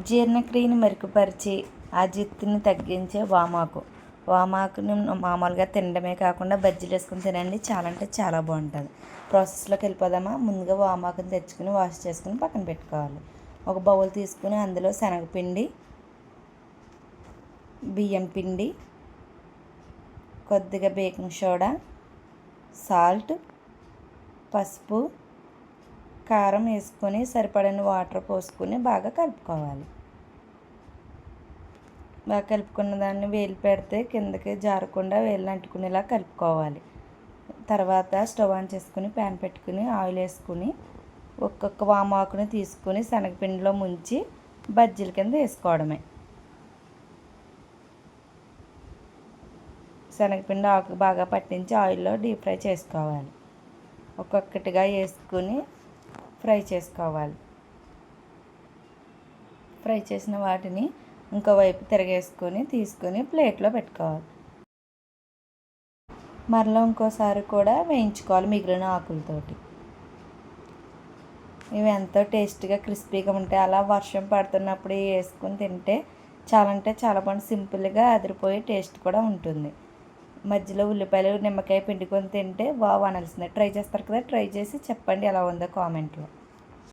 జీర్ణక్రియని మెరుగుపరిచి అజీర్తిని తగ్గించే వామాకు. వామాకుని మామూలుగా తినడమే కాకుండా బజ్జీలు వేసుకుని తినండి, చాలా అంటే చాలా బాగుంటుంది. ప్రాసెస్లోకి వెళ్ళిపోదామా. ముందుగా వామాకుని తెచ్చుకుని వాష్ చేసుకుని పక్కన పెట్టుకోవాలి. ఒక బౌల్ తీసుకుని అందులో శనగపిండి, బియ్యం పిండి, కొద్దిగా బేకింగ్ సోడా, సాల్ట్, పసుపు, కారం వేసుకొని సరిపడని వాటర్ పోసుకొని బాగా కలుపుకోవాలి. బాగా కలుపుకున్న దాన్ని వేలు పెడితే కిందకి జారకుండా వేలు అంటుకునేలా కలుపుకోవాలి. తర్వాత స్టవ్ ఆన్ చేసుకుని ప్యాన్ పెట్టుకుని ఆయిల్ వేసుకుని ఒక్కొక్క వామాకుని తీసుకుని శనగపిండిలో ముంచి బజ్జీల కింద వేసుకోవడమే. శనగపిండి ఆకు బాగా పట్టించి ఆయిల్లో డీప్ ఫ్రై చేసుకోవాలి. ఒక్కొక్కటిగా వేసుకుని ఫ్రై చేసుకోవాలి. ఫ్రై చేసిన వాటిని ఇంకోవైపు తిరగేసుకొని తీసుకొని ప్లేట్లో పెట్టుకోవాలి. మరలా ఇంకోసారి కూడా వేయించుకోవాలి మిగిలిన ఆకులతోటి. ఇవి ఎంతో టేస్టీగా క్రిస్పీగా ఉంటాయి. అలా వర్షం పడుతున్నప్పుడు వేసుకొని తింటే చాలా అంటే చాలా బాగుంటుంది. సింపుల్గా అదిరిపోయే టేస్ట్ కూడా ఉంటుంది. మధ్యలో ఉల్లిపాయలు నిమ్మకాయ పిండుకొని తింటే బాగా అనాల్సిందే. ట్రై చేస్తారు కదా, ట్రై చేసి చెప్పండి ఎలా ఉందో కామెంట్లో.